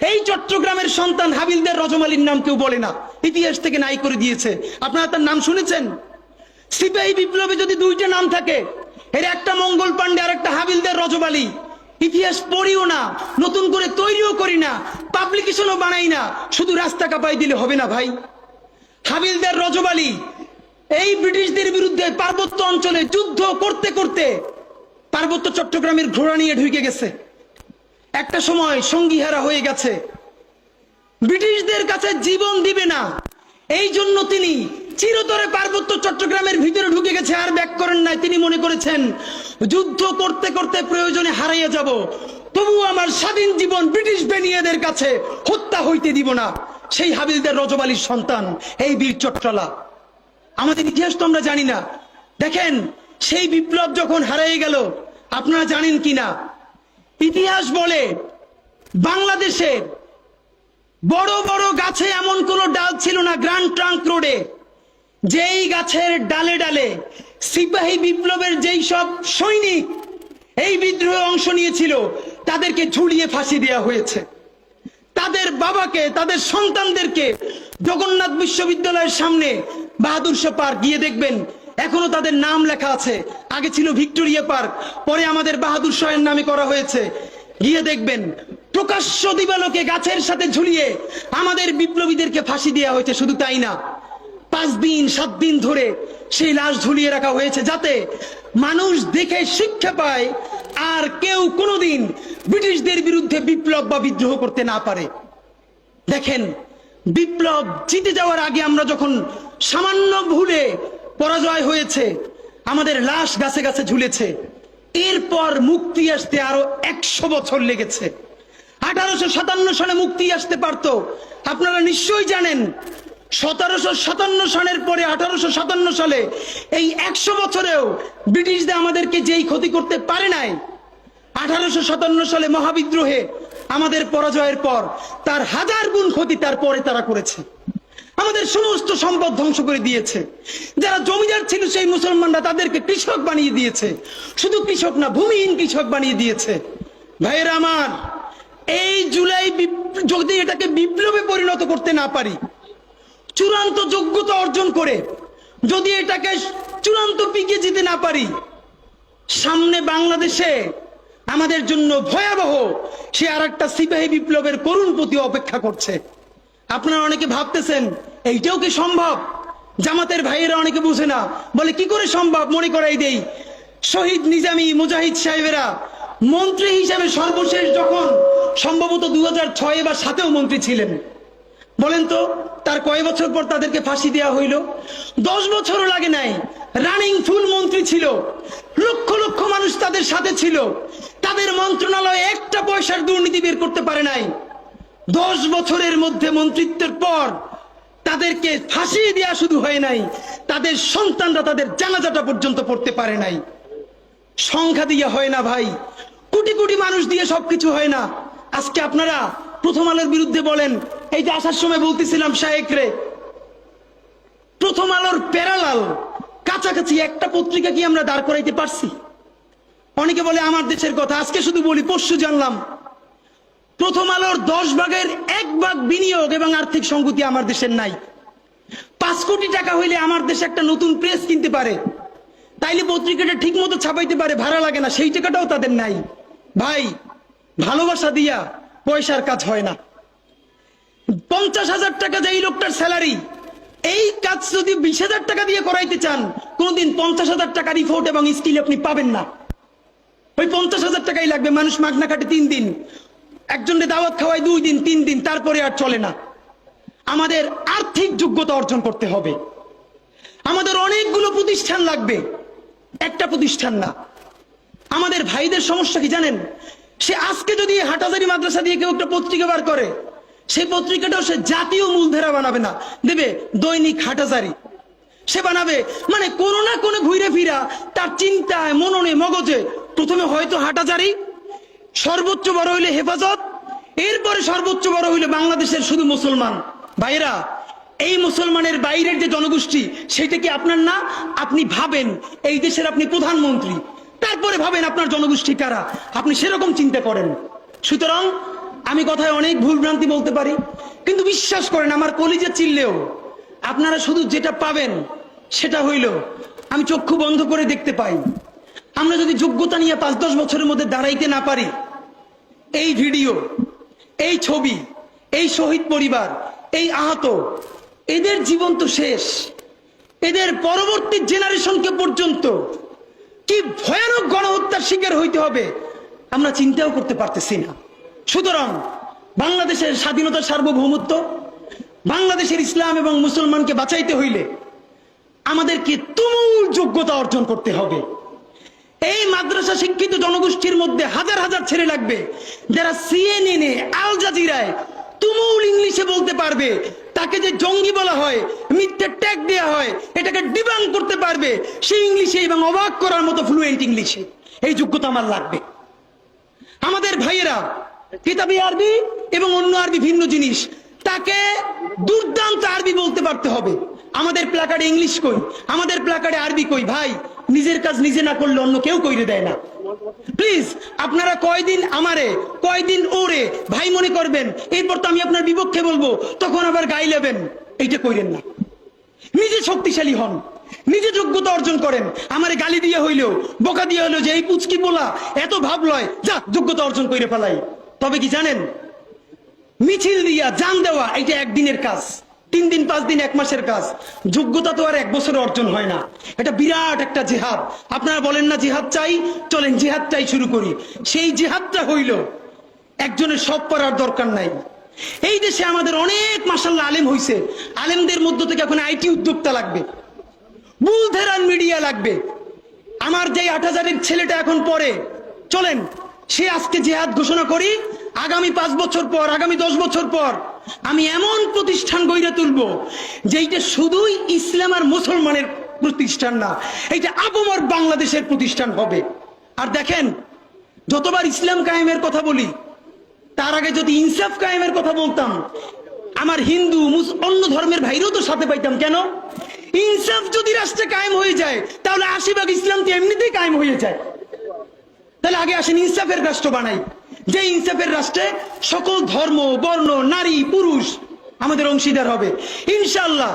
এই চট্টগ্রামের সন্তান হাবিলদার রজমালির নাম কেউ বলে না, ইতিহাস থেকে নাই করে দিয়েছে। আপনারা তার নাম শুনেছেন? সিপাহী বিপ্লবে যদি দুইটা নাম থাকে, এর একটা মঙ্গল পান্ডে আর একটা হাবিলদার রজমালি, ইতিহাস পড়িও না, নতুন করে তৈরিও করি না, পাবলিকেশনও বানাই না, শুধু রাস্তা কাঁপাই দিলে হবে না ভাই। হাবিলদার রজমালি এই ব্রিটিশদের বিরুদ্ধে পার্বত্য অঞ্চলে যুদ্ধ করতে করতে পার্বত্য চট্টগ্রামের ঘোড়া নিয়ে ঢুকে গেছে। একটা সময় সঙ্গীহারা হয়ে গেছে, ব্রিটিশদের কাছে জীবন দিবে না, এই জন্য তিনি চিরতরে পার্বত্য চট্টগ্রামের ভিতরে ঢুকে গেছে, আর ব্যাক করেন নাই। তিনি মনে করেছেন যুদ্ধ করতে করতে প্রয়োজনে হারাইয়া যাব, তবু আমার স্বাধীন জীবন ব্রিটিশ বেনিয়াদের কাছে হত্যা হইতে দিব না। সেই হাবিলদার রজমালির সন্তান এই বীর চট্টলা। আমাদের ইতিহাস তো আমরা জানি না। দেখেন, সেই বিপ্লব যখন হারিয়ে গেল, আপনারা জানেন কিনা, ইতিহাস বলে বাংলাদেশের বড় বড় গাছে এমন কোন ডাল ছিল না গ্র্যান্ড ট্রাঙ্ক রোডে, যেই গাছের ডালে ডালে সিপাহী বিপ্লবের যেই সব সৈনিক এই বিদ্রোহে অংশ নিয়েছিল তাদেরকে ঝুলিয়ে ফাঁসি দেওয়া হয়েছে। তাদের বাবাকে, তাদের সন্তানদেরকে জগন্নাথ বিশ্ববিদ্যালয়ের সামনে বাহাদুর শাহ পার্ক গিয়ে দেখবেন, এখনো তাদের নাম লেখা আছে। আগে ছিল ভিক্টোরিয়া পার্ক, পরে আমাদের বাহাদুর শাহের নামে করা হয়েছে। গিয়ে দেখবেন প্রকাশ্য দিবালোকে গাছের সাথে ঝুলিয়ে আমাদের বিপ্লবীদেরকে ফাঁসি দেওয়া হয়েছে। শুধু তাই না, 5 দিন 7 দিন ধরে সেই লাশ ঝুলিয়ে রাখা হয়েছে, যাতে মানুষ দেখে শিক্ষা পায় আর কেউ কোনোদিন ব্রিটিশদের বিরুদ্ধে বিপ্লব বা বিদ্রোহ করতে না পারে। দেখেন, বিপ্লব জিতে যাওয়ার আগে আমরা যখন সামান্য ভুলে পরাজয় হয়েছে, আমাদের লাশ গাছে গাছে ঝুলেছে। এরপর মুক্তি আসতে আরো 100 বছর লেগেছে। 1857 সালে মুক্তি আসতে পারত। আপনারা নিশ্চয়ই জানেন 1757 সালের পরে 1857 সালে এই 100 বছরেও ব্রিটিশদের আমাদেরকে যেই ক্ষতি করতে পারে নাই, 1857 সালে মহাবিদ্রোহে আমাদের পরাজয়ের পর তার 1000 গুণ ক্ষতি তারপরে তারা করেছে। আমাদের সমস্ত সম্পদ ধ্বংস করে দিয়েছে। যারা জমিদার ছিল সেই মুসলমানরা তাদেরকে কৃষক বানিয়ে দিয়েছে। শুধু কৃষক না, ভূমিহীন কৃষক বানিয়ে দিয়েছে। ভাইয়েরা আমার, এই জুলাই যদি এটাকে বিপ্লবে পরিণত করতে না পারি, চূড়ান্ত যোগ্যতা অর্জন করে যদি এটাকে চূড়ান্ত পিকে যেতে না পারি, সামনে বাংলাদেশে আমাদের জন্য ভয়াবহ সে আর একটা সিপাহী বিপ্লবের করুণ প্রতি অপেক্ষা করছে। আপনারা অনেকে ভাবতেছেন এইটাও কি সম্ভব? জামাতের ভাইয়েরা অনেকে বুঝে না, বলে কি করে সম্ভব। মনে করাই দেই, শহীদ নিজামী মুজাহিদ সাহেবেরা মন্ত্রী হিসেবে সর্বশেষ যখন সম্ভবত 2006 বা 2007 মন্ত্রী ছিলেন, বলেন তো তার কয় বছর পর তাদেরকে ফাঁসি দেওয়া হইল? 10 বছরও লাগে নাই। রানিং ফুল মন্ত্রী ছিল, লক্ষ লক্ষ মানুষ তাদের সাথে ছিল, তাদের মন্ত্রণালয়ে একটা পয়সার দুর্নীতি বের করতে পারে নাই। 10 বছরের মধ্যে মন্ত্রিত্বের পর তাদেরকে ফাঁসি দেওয়া শুধু হয় নাই, তাদের সন্তানরা তাদের জানাজাটা পর্যন্ত পড়তে পারে নাই। সংখ্যা দিয়ে হয় না ভাই, কোটি কোটি মানুষ দিয়ে সবকিছু হয় না। আজকে আপনারা প্রথম আলোর বিরুদ্ধে বলেন, এই যে আসার সময় বলতেছিলাম শায়েকরে, প্রথম আলোর প্যারালাল কাছাকাছি একটা পত্রিকা কি আমরা দাঁড় করাইতে পারছি? অনেকে বলে আমার দেশের কথা, আজকে শুধু বলি, পরশু জানলাম প্রথম আলোর 10 ভাগের 1 ভাগ বিনিয়োগ এবং আর্থিক সংগতি আমার দেশের নাই। 5 কোটি টাকা হইলে আমার দেশে একটা নতুন প্রেস কিনতে পারে, তাইলে পত্রিকাটা ঠিক মতো ছাপাইতে পারে, ভাড়া লাগে না, সেই টাকাটাও তাদের নাই। ভাই, ভালোবাসা দিয়া পয়সার কাজ হয় না। 50,000 টাকা যে এই লোকটার স্যালারি, এই কাজ যদি 20,000 টাকা দিয়ে করাইতে চান, কোনদিন 50,000 টাকা রিপোর্ট এবং স্কিল আপনি পাবেন না। ওই 50,000 টাকাই লাগবে। মানুষ মাগনা কাটে 3 দিন, একজনের দাওয়াত খাওয়ায় 2 দিন 3 দিন, তারপরে আর চলে না। আমাদের আর্থিক যোগ্যতা অর্জন করতে হবে। আমাদের অনেকগুলো প্রতিষ্ঠান লাগবে, একটা প্রতিষ্ঠান না। আমাদের ভাইদের সমস্যা কি জানেন? সে আজকে যদি হাটহাজারী মাদ্রাসা দিয়ে কেউ একটা পত্রিকা বার করে, সেই পত্রিকাটাও সে জাতীয় মূলধারা বানাবে না, দেবে দৈনিক হাটহাজারী। সে বানাবে মানে কোনো না কোনো ঘুরে ফিরা তার চিন্তায়, মননে, মগজে প্রথমে হয়তো হাটহাজারী, সর্বোচ্চ বড় হইলে হেফাজত, এরপরে সর্বোচ্চ বড় হইলে বাংলাদেশের শুধু মুসলমান। ভাইরা, এই মুসলমানের বাইরের যে জনগোষ্ঠী, সেটা কি আপনার না? আপনি ভাবেন এই দেশের আপনি প্রধানমন্ত্রী, তারপরে ভাবেন আপনার জনগোষ্ঠী কারা, আপনি সেরকম চিন্তা করেন। সুতরাং আমি কথায় অনেক ভুলভ্রান্তি বলতে পারি, কিন্তু বিশ্বাস করেন আমার কলিজা চিল্লেও আপনারা শুধু যেটা পাবেন সেটা হইল আমি চক্ষু বন্ধ করে দেখতে পাই। আমরা যদি যোগ্যতা নিয়ে 5-10 বছরের মধ্যে দাঁড়াইতে না পারি, এই ভিডিও, এই ছবি, এই শহীদ পরিবার, এই আহত, এদের জীবন তো শেষ, এদের পরবর্তী জেনারেশনকে পর্যন্ত কি ভয়ানক গণহত্যার শিকার হইতে হবে আমরা চিন্তাও করতে পারতেছি না। সুতরাং বাংলাদেশের স্বাধীনতা, সার্বভৌমত্ব, বাংলাদেশের ইসলাম এবং মুসলমানকে বাঁচাইতে হইলে আমাদেরকে তুমুল যোগ্যতা অর্জন করতে হবে। এই মাদ্রাসা শিক্ষিত জনগোষ্ঠীর মধ্যে হাজার হাজার ছেলে লাগবে যারা CNN-এ, আল জাজিরায় তুমুল ইংলিশে বলতে পারবে, তাকে যে জঙ্গি বলা হয়, মিথ্যে ট্যাগ দেওয়া হয়, এটাকে ডিবাঙ্ক করতে পারবে সেই ইংলিশে এবং অবাক করার মতো ফ্লুয়েন্ট ইংলিশে। এই যোগ্যতা আমার লাগবে। আমাদের ভাইয়েরা কিতাবি আরবি এবং অন্য আরবি ভিন্ন জিনিস, তাকে দুর্দান্ত আরবি বলতে পারতে হবে। আমাদের প্ল্যাকার্ডে ইংলিশ কই, আমাদের প্ল্যাকার্ডে আরবি কই? ভাই, নিজের কাজ নিজে না করলে অন্য কেউ কইরে দেয় না। প্লিজ আপনারা কয়দিন আমারে, কয়দিন ওরে ভাই মনে করবেন, এরপর তো আমি আপনার বিপক্ষে বলবো, তখন আবার গাই লেবেন, এইটা কইরেন না। নিজে শক্তিশালী হন, নিজে যোগ্যতা অর্জন করেন। আমারে গালি দিয়ে হইলেও, বোকা দিয়ে হইলেও যে এই পুচকি বলা এত ভাব লয়, যা যোগ্যতা অর্জন করে ফেলাই। তবে কি জানেন, মিছিল দিয়া জান দেওয়া এটা একদিনের কাজ, 3 দিন 5 দিন 1 মাসের কাজ। যোগ্যতা তো আর 1 বছরে অর্জন হয় না, এটা বিরাট একটা জিহাদ। আপনারা বলেন না জিহাদ চাই, চলেন জিহাদটাই শুরু করি। সেই জিহাদটা হইল একজনের সব করার দরকার নাই। এই দেশে আমাদের অনেক মাশাআল্লাহ আলেম হইছে, আলেমদের মধ্য থেকে এখন IT উদ্যোক্তা লাগবে, বুলধেরান মিডিয়া লাগবে। আমার যে 8000-এর ছেলেটা এখন পড়ে, চলেন সে আজকে জিহাদ ঘোষণা করি, আগামী 5 বছর পর, আগামী 10 বছর পর আমি এমন প্রতিষ্ঠান গড়ে তুলবো যেইটা শুধুই ইসলাম আর মুসলমানের প্রতিষ্ঠান না, এইটা আপামর বাংলাদেশের প্রতিষ্ঠান হবে। আর দেখেন, যতবার ইসলাম কায়েমের কথা বলি, তার আগে যদি ইনসাফ কায়েমের কথা বলতাম, আমার হিন্দু অন্য ধর্মের ভাইরাও তো সাথে পাইতাম। কেন? ইনসাফ যদি রাষ্ট্রে কায়েম হয়ে যায়, তাহলে 80% ইসলাম তো এমনিতেই কায়েম হয়ে যায়। তাহলে আগে আসেন ইনসাফের রাষ্ট্র বানাই, যে ইনসাফের রাষ্ট্রে সকল ধর্ম, বর্ণ, নারী, পুরুষ আমাদের অংশীদার হবে ইনশাআল্লাহ।